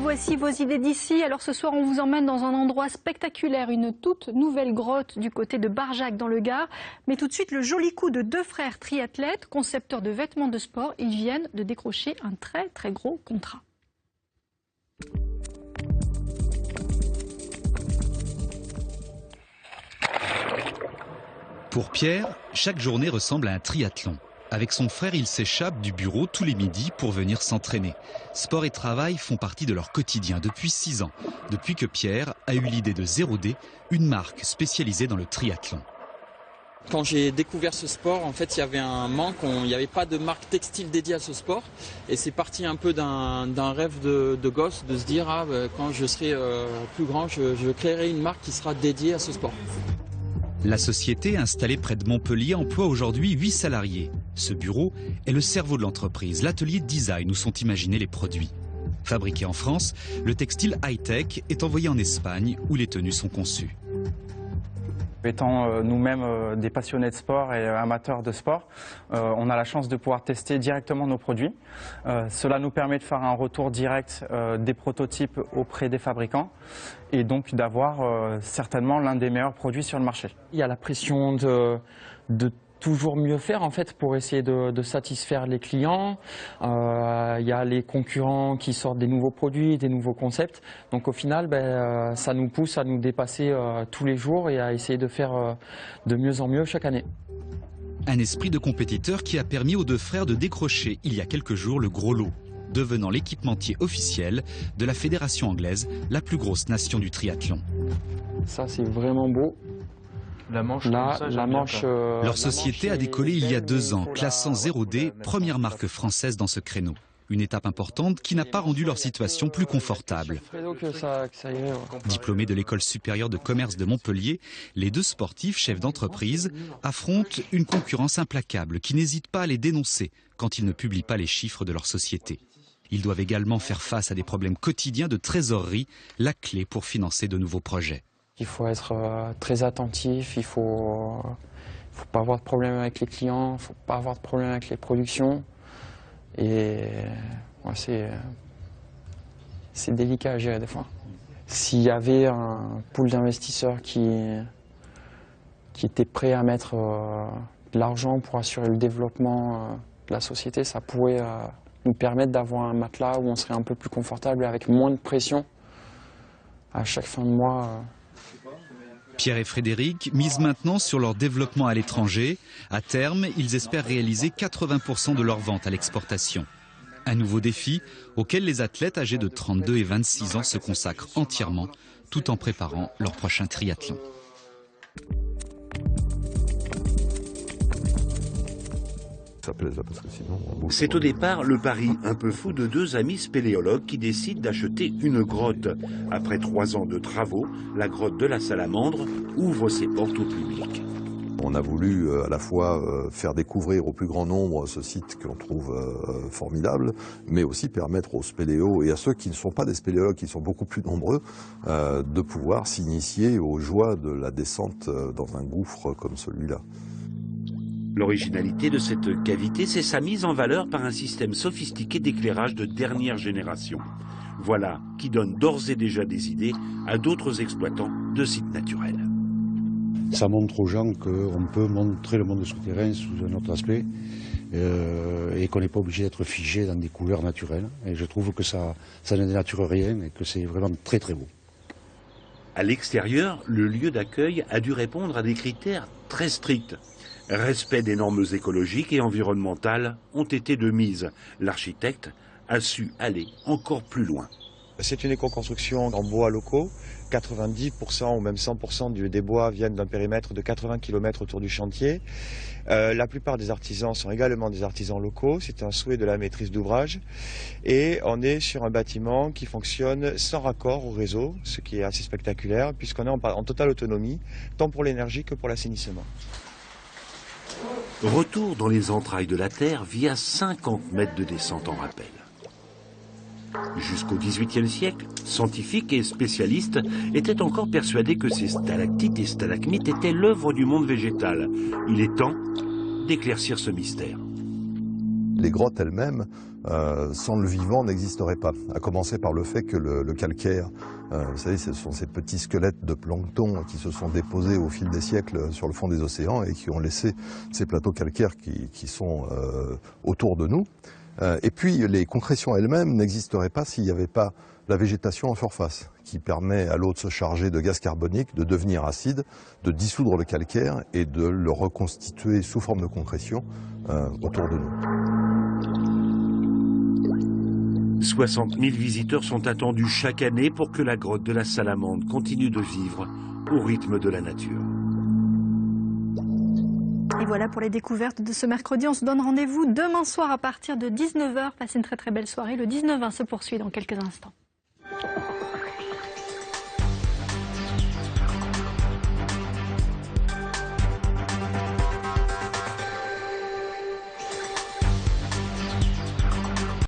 voici vos idées d'ici. Alors ce soir, on vous emmène dans un endroit spectaculaire, une toute nouvelle grotte du côté de Barjac dans le Gard. Mais tout de suite, le joli coup de deux frères triathlètes, concepteurs de vêtements de sport. Ils viennent de décrocher un très gros contrat. Pour Pierre, chaque journée ressemble à un triathlon. Avec son frère, il s'échappe du bureau tous les midis pour venir s'entraîner. Sport et travail font partie de leur quotidien depuis 6 ans, depuis que Pierre a eu l'idée de 0D, une marque spécialisée dans le triathlon. Quand j'ai découvert ce sport, en fait, il y avait un manque, il n'y avait pas de marque textile dédiée à ce sport. Et c'est parti un peu d'un rêve de gosse, de se dire, quand je serai plus grand, je créerai une marque qui sera dédiée à ce sport. La société, installée près de Montpellier, emploie aujourd'hui 8 salariés. Ce bureau est le cerveau de l'entreprise, l'atelier de design où sont imaginés les produits. Fabriqué en France, le textile high-tech est envoyé en Espagne où les tenues sont conçues. Étant nous-mêmes des passionnés de sport et amateurs de sport, on a la chance de pouvoir tester directement nos produits. Cela nous permet de faire un retour direct des prototypes auprès des fabricants et donc d'avoir certainement l'un des meilleurs produits sur le marché. Il y a la pression de toujours mieux faire en fait pour essayer de satisfaire les clients. Il y a les concurrents qui sortent des nouveaux produits, des nouveaux concepts. Donc au final, ça nous pousse à nous dépasser tous les jours et à essayer de faire de mieux en mieux chaque année. Un esprit de compétiteur qui a permis aux deux frères de décrocher il y a quelques jours le gros lot, devenant l'équipementier officiel de la fédération anglaise, la plus grosse nation du triathlon. Ça c'est vraiment beau. La manche, Leur société a décollé il y a 2 ans, classant 0D, première marque française dans ce créneau. Une étape importante qui n'a pas rendu leur situation plus confortable. Diplômés de l'école supérieure de commerce de Montpellier, les deux sportifs, chefs d'entreprise, affrontent une concurrence implacable qui n'hésite pas à les dénoncer quand ils ne publient pas les chiffres de leur société. Ils doivent également faire face à des problèmes quotidiens de trésorerie, la clé pour financer de nouveaux projets. Il faut être très attentif, il ne faut pas avoir de problème avec les clients, il ne faut pas avoir de problème avec les productions. Et ouais, c'est délicat à gérer des fois. S'il y avait un pool d'investisseurs qui était prêt à mettre de l'argent pour assurer le développement de la société, ça pourrait nous permettre d'avoir un matelas où on serait un peu plus confortable avec moins de pression à chaque fin de mois. Pierre et Frédéric misent maintenant sur leur développement à l'étranger. À terme, ils espèrent réaliser 80% de leurs ventes à l'exportation. Un nouveau défi auquel les athlètes âgés de 32 et 26 ans se consacrent entièrement, tout en préparant leur prochain triathlon. C'est au départ le pari un peu fou de 2 amis spéléologues qui décident d'acheter une grotte. Après 3 ans de travaux, la grotte de la Salamandre ouvre ses portes au public. On a voulu à la fois faire découvrir au plus grand nombre ce site qu'on trouve formidable, mais aussi permettre aux spéléos et à ceux qui ne sont pas des spéléologues, qui sont beaucoup plus nombreux, de pouvoir s'initier aux joies de la descente dans un gouffre comme celui-là. L'originalité de cette cavité, c'est sa mise en valeur par un système sophistiqué d'éclairage de dernière génération. Voilà qui donne d'ores et déjà des idées à d'autres exploitants de sites naturels. Ça montre aux gens qu'on peut montrer le monde souterrain sous un autre aspect et qu'on n'est pas obligé d'être figé dans des couleurs naturelles. Et je trouve que ça ne dénature rien et que c'est vraiment très beau. À l'extérieur, le lieu d'accueil a dû répondre à des critères très stricts. Respect des normes écologiques et environnementales ont été de mise. L'architecte a su aller encore plus loin. C'est une éco-construction en bois locaux. 90% ou même 100% des bois viennent d'un périmètre de 80 km autour du chantier. La plupart des artisans sont également des artisans locaux. C'est un souhait de la maîtrise d'ouvrage. Et on est sur un bâtiment qui fonctionne sans raccord au réseau, ce qui est assez spectaculaire puisqu'on est en totale autonomie, tant pour l'énergie que pour l'assainissement. Retour dans les entrailles de la Terre via 50 mètres de descente en rappel. Jusqu'au XVIIIe siècle, scientifiques et spécialistes étaient encore persuadés que ces stalactites et stalagmites étaient l'œuvre du monde végétal. Il est temps d'éclaircir ce mystère. les grottes elles-mêmes, sans le vivant, n'existeraient pas. À commencer par le fait que le calcaire, vous savez, ce sont ces petits squelettes de plancton qui se sont déposés au fil des siècles sur le fond des océans et qui ont laissé ces plateaux calcaires qui sont autour de nous. Et puis les concrétions elles-mêmes n'existeraient pas s'il n'y avait pas la végétation en surface, qui permet à l'eau de se charger de gaz carbonique, de devenir acide, de dissoudre le calcaire et de le reconstituer sous forme de concrétion autour de nous. 60 000 visiteurs sont attendus chaque année pour que la grotte de la Salamandre continue de vivre au rythme de la nature. Et voilà pour les découvertes de ce mercredi. On se donne rendez-vous demain soir à partir de 19 h. Passez une très belle soirée. Le 19-20 se poursuit dans quelques instants.